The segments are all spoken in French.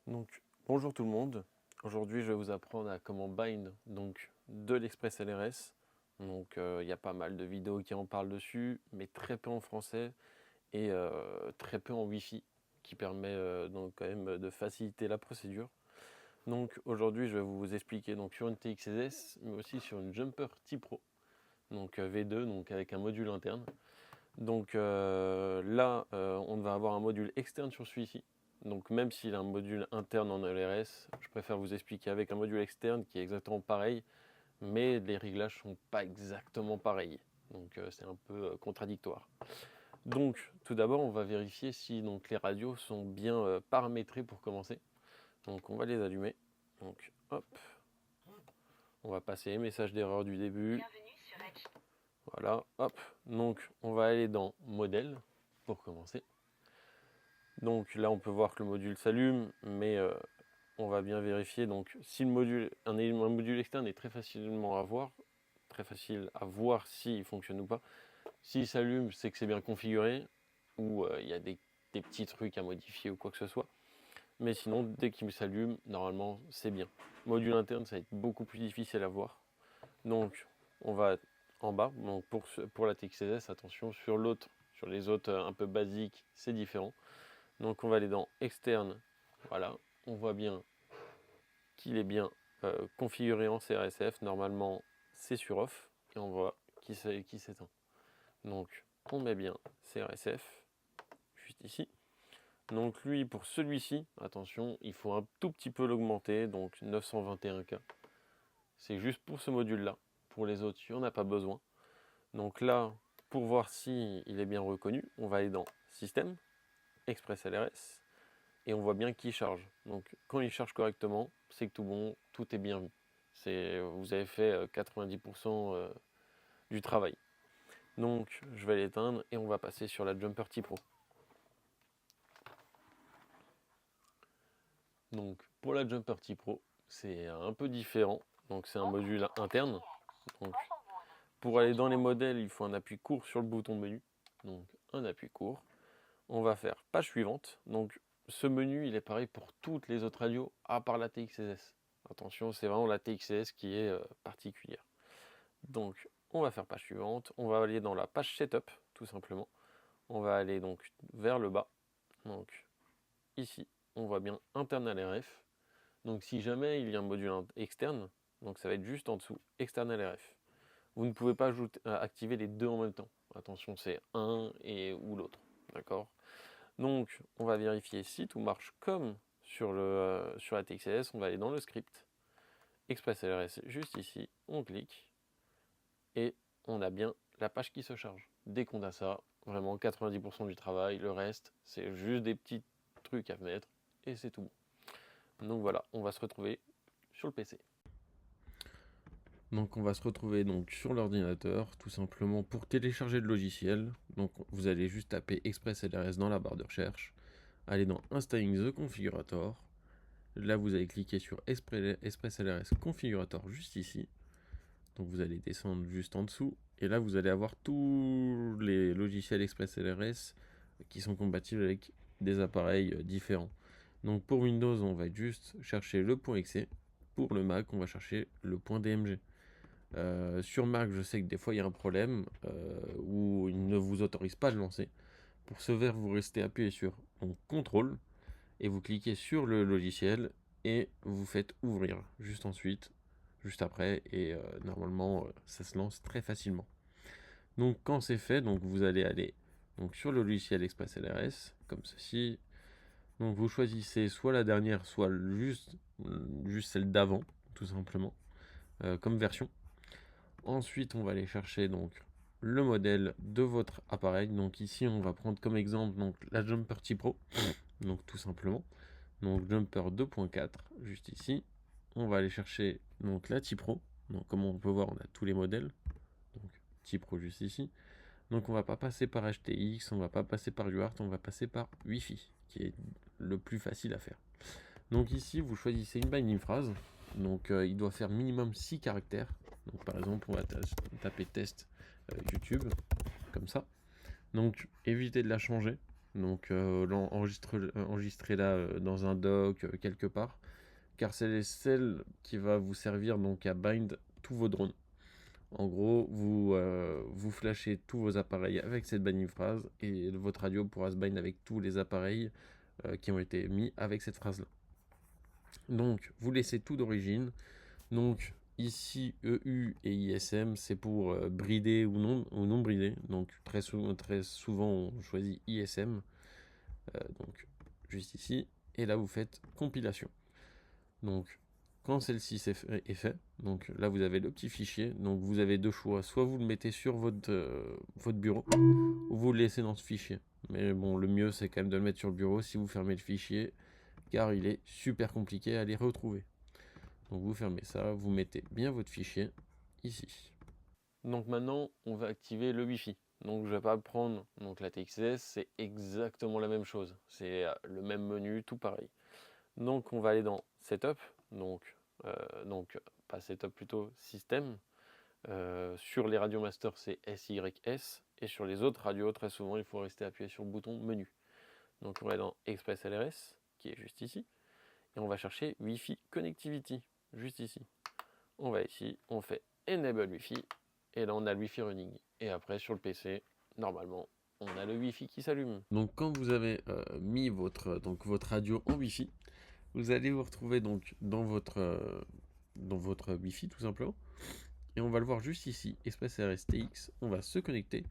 Donc, bonjour tout le monde. Aujourd'hui, je vais vous apprendre à comment bind de l'Express LRS. Il y a pas mal de vidéos qui en parlent dessus, mais très peu en français et très peu en Wi-Fi, qui permet quand même de faciliter la procédure. Donc, aujourd'hui, je vais vous expliquer sur une TX16S, mais aussi sur une Jumper T-Pro, V2, avec un module interne. On va avoir un module externe sur celui-ci. Donc même s'il a un module interne en LRS, je préfère vous expliquer avec un module externe qui est exactement pareil, mais les réglages sont pas exactement pareils. C'est un peu contradictoire. Donc tout d'abord, on va vérifier si les radios sont bien paramétrées pour commencer. Donc on va les allumer. Donc hop, on va passer les messages d'erreur du début. Voilà, hop. Donc on va aller dans modèle pour commencer. Donc là, on peut voir que le module s'allume, mais on va bien vérifier. Donc si un module externe est très facilement à voir, très facile à voir s'il fonctionne ou pas. S'il s'allume, c'est que c'est bien configuré, ou il y a des petits trucs à modifier ou quoi que ce soit. Mais sinon, dès qu'il s'allume, normalement, c'est bien. Module interne, ça va être beaucoup plus difficile à voir. Donc on va en bas. Donc pour la TX16S, attention, sur les autres un peu basiques, c'est différent. Donc on va aller dans externe, voilà, on voit bien qu'il est bien configuré en CRSF, normalement c'est sur off, et on voit qu'il s'éteint. Donc on met bien CRSF, juste ici. Donc lui, pour celui-ci, attention, il faut un tout petit peu l'augmenter, donc 921K. C'est juste pour ce module-là, pour les autres, il n'y en a pas besoin. Donc là, pour voir si il est bien reconnu, on va aller dans Système, Express LRS, et on voit bien qu'il charge. Donc quand il charge correctement, c'est que tout bon, tout est bien vu. Vous avez fait 90% du travail. Donc je vais l'éteindre et on va passer sur la Jumper T-Pro. Donc pour la Jumper T-Pro, c'est un peu différent. Donc c'est un module interne. Donc, pour aller dans les modèles, il faut un appui court sur le bouton de menu. Donc un appui court. On va faire page suivante. Donc ce menu, il est pareil pour toutes les autres radios, à part la TX16S. Attention, c'est vraiment la TX16S qui est particulière. Donc on va faire page suivante. On va aller dans la page setup, tout simplement. On va aller donc vers le bas. Donc ici, on voit bien internal RF. Donc si jamais il y a un module externe, donc ça va être juste en dessous, external RF. Vous ne pouvez pas activer les deux en même temps. Attention, c'est un ou l'autre. D'accord. Donc, on va vérifier si tout marche comme sur la TXS. On va aller dans le script, Express LRS juste ici. On clique et on a bien la page qui se charge. Dès qu'on a ça, vraiment 90% du travail, le reste, c'est juste des petits trucs à mettre et c'est tout bon. Donc voilà, on va se retrouver sur le PC. Donc on va se retrouver sur l'ordinateur, tout simplement pour télécharger le logiciel. Donc vous allez juste taper Express LRS dans la barre de recherche, aller dans Installing the Configurator. Là vous allez cliquer sur Express LRS Configurator juste ici. Donc vous allez descendre juste en dessous, et là vous allez avoir tous les logiciels Express LRS qui sont compatibles avec des appareils différents. Donc pour Windows, on va juste chercher le .exe. Pour le Mac, on va chercher le .dmg. Sur Mac, je sais que des fois il y a un problème où il ne vous autorise pas de lancer. Pour ce faire, vous restez appuyé sur CTRL et vous cliquez sur le logiciel et vous faites ouvrir juste ensuite, juste après, et normalement ça se lance très facilement. Donc quand c'est fait, vous allez aller sur le logiciel Express LRS comme ceci. Donc vous choisissez soit la dernière, soit juste celle d'avant, tout simplement, comme version. Ensuite, on va aller chercher le modèle de votre appareil. Donc ici, on va prendre comme exemple la Jumper T-Pro, donc tout simplement. Donc Jumper 2.4, juste ici. On va aller chercher la T-Pro. Donc comme on peut voir, on a tous les modèles. Donc T-Pro juste ici. Donc on va pas passer par HTX, on va pas passer par UART, on va passer par Wi-Fi, qui est le plus facile à faire. Donc ici, vous choisissez une binding phrase. Donc il doit faire minimum 6 caractères. Donc par exemple, on va taper test YouTube, comme ça. Donc évitez de la changer. Donc enregistrez-la dans un dock quelque part, car c'est celle qui va vous servir donc à bind tous vos drones. En gros, vous flashez tous vos appareils avec cette binding phrase et votre radio pourra se bind avec tous les appareils qui ont été mis avec cette phrase-là. Donc, vous laissez tout d'origine. Donc, ici, EU et ISM, c'est pour brider ou non brider. Donc, très souvent, on choisit ISM. Donc, juste ici. Et là, vous faites compilation. Donc, quand celle-ci est fait, donc là, vous avez le petit fichier. Donc, vous avez deux choix. Soit vous le mettez sur votre bureau, ou vous le laissez dans ce fichier. Mais bon, le mieux, c'est quand même de le mettre sur le bureau si vous fermez le fichier, car il est super compliqué à les retrouver. Donc vous fermez ça, vous mettez bien votre fichier ici. Donc maintenant, on va activer le Wi-Fi. Donc je vais pas prendre donc la TXS, c'est exactement la même chose. C'est le même menu, tout pareil. Donc on va aller dans Setup, donc pas Setup plutôt Système. Sur les radios master c'est SYS et sur les autres radios très souvent il faut rester appuyé sur le bouton menu. Donc on va aller dans Express LRS qui est juste ici et on va chercher Wi-Fi Connectivity juste ici. On va ici, on fait Enable Wi-Fi et là on a le Wi-Fi running. Et après sur le PC, normalement, on a le Wi-Fi qui s'allume. Donc quand vous avez mis votre radio en Wi-Fi, vous allez vous retrouver donc dans votre Wi-Fi tout simplement. Et on va le voir juste ici, Express RSTX, on va se connecter.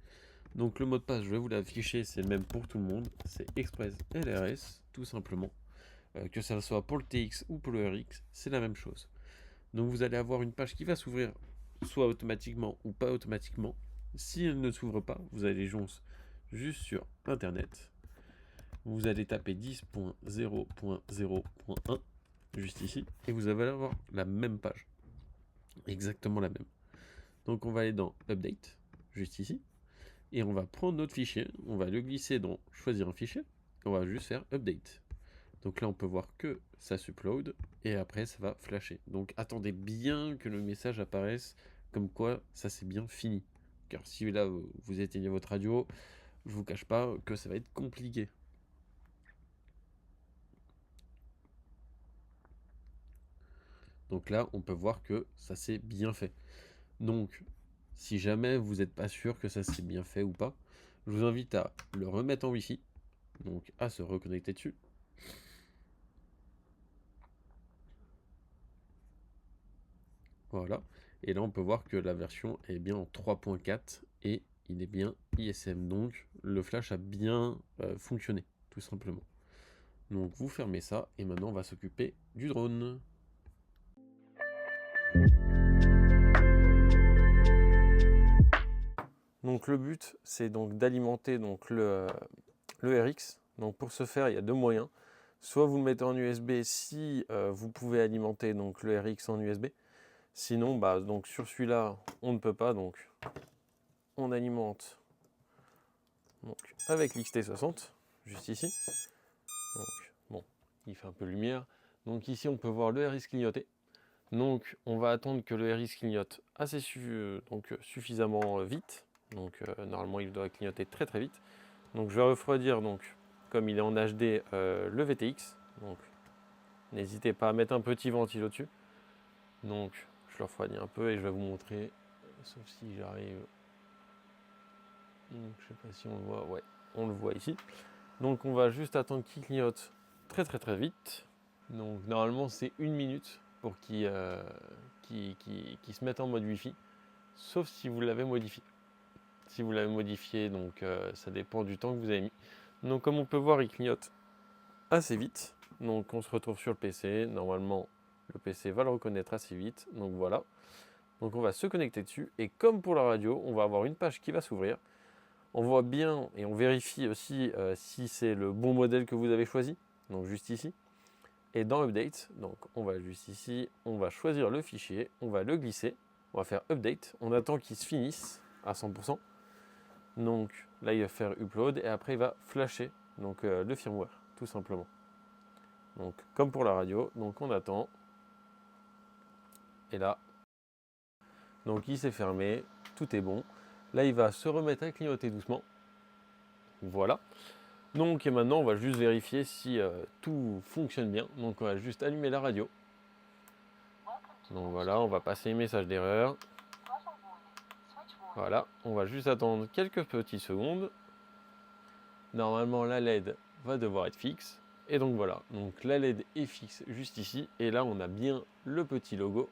Donc le mot de passe, je vais vous l'afficher, c'est le même pour tout le monde, c'est Express LRS tout simplement. Que ça soit pour le TX ou pour le RX, c'est la même chose. Donc vous allez avoir une page qui va s'ouvrir soit automatiquement ou pas automatiquement. Si elle ne s'ouvre pas, vous allez juste sur internet. Vous allez taper 10.0.0.1 juste ici et vous allez avoir la même page. Exactement la même. Donc on va aller dans Update, juste ici, et on va prendre notre fichier, on va le glisser dans Choisir un fichier, on va juste faire Update. Donc là on peut voir que ça s'upload et après ça va flasher. Donc attendez bien que le message apparaisse comme quoi ça c'est bien fini. Car si là vous éteignez votre radio, je vous cache pas que ça va être compliqué. Donc là on peut voir que ça s'est bien fait. Donc si jamais vous n'êtes pas sûr que ça s'est bien fait ou pas, je vous invite à le remettre en Wi-Fi, donc à se reconnecter dessus. Voilà. Et là, on peut voir que la version est bien en 3.4 et il est bien ISM. Donc, le flash a bien fonctionné, tout simplement. Donc, vous fermez ça et maintenant, on va s'occuper du drone. Donc le but, c'est donc d'alimenter donc le RX. Donc pour ce faire, il y a deux moyens. Soit vous le mettez en USB si vous pouvez alimenter donc le RX en USB. Sinon, bah, donc sur celui-là, on ne peut pas. Donc on alimente donc, avec l'XT60, juste ici. Donc bon, il fait un peu de lumière. Donc ici, on peut voir le RX clignoter. Donc on va attendre que le RX clignote suffisamment vite. Donc normalement, il doit clignoter très très vite. Donc je vais refroidir donc comme il est en HD le VTX. Donc n'hésitez pas à mettre un petit ventilo dessus. Donc je le refroidis un peu et je vais vous montrer, sauf si j'arrive. Donc je sais pas si on le voit, ouais, on le voit ici. Donc on va juste attendre qu'il clignote très très très vite. Donc normalement c'est une minute pour qu'il se mette en mode Wi-Fi, sauf si vous l'avez modifié. Si vous l'avez modifié, donc ça dépend du temps que vous avez mis. Donc comme on peut voir, il clignote assez vite. Donc on se retrouve sur le PC. Normalement, le PC va le reconnaître assez vite. Donc voilà. Donc on va se connecter dessus. Et comme pour la radio, on va avoir une page qui va s'ouvrir. On voit bien et on vérifie aussi si c'est le bon modèle que vous avez choisi. Donc juste ici. Et dans Update, donc on va juste ici, on va choisir le fichier, on va le glisser, on va faire Update. On attend qu'il se finisse à 100%. Donc là, il va faire Upload et après, il va flasher donc, le firmware, tout simplement. Donc, comme pour la radio, donc on attend. Et là, donc il s'est fermé, tout est bon. Là, il va se remettre à clignoter doucement. Voilà. Donc et maintenant on va juste vérifier si tout fonctionne bien. Donc on va juste allumer la radio. Donc voilà, on va passer les messages d'erreur. Voilà, on va juste attendre quelques petites secondes. Normalement la LED va devoir être fixe. Et donc voilà, donc la LED est fixe juste ici. Et là on a bien le petit logo,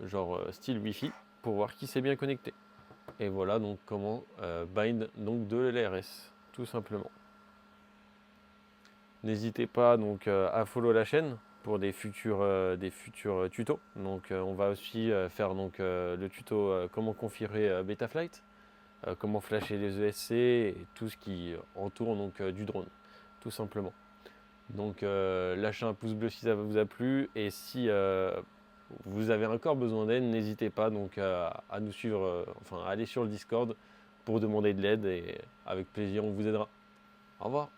genre style Wi-Fi, pour voir qui s'est bien connecté. Et voilà donc comment bind donc de l'LRS, tout simplement. N'hésitez pas donc à follow la chaîne pour des futurs tutos. Donc on va aussi faire donc le tuto comment configurer Betaflight, comment flasher les ESC et tout ce qui entoure donc du drone, tout simplement. Donc lâchez un pouce bleu si ça vous a plu et si vous avez encore besoin d'aide, n'hésitez pas donc à nous suivre, enfin à aller sur le Discord pour demander de l'aide et avec plaisir on vous aidera. Au revoir.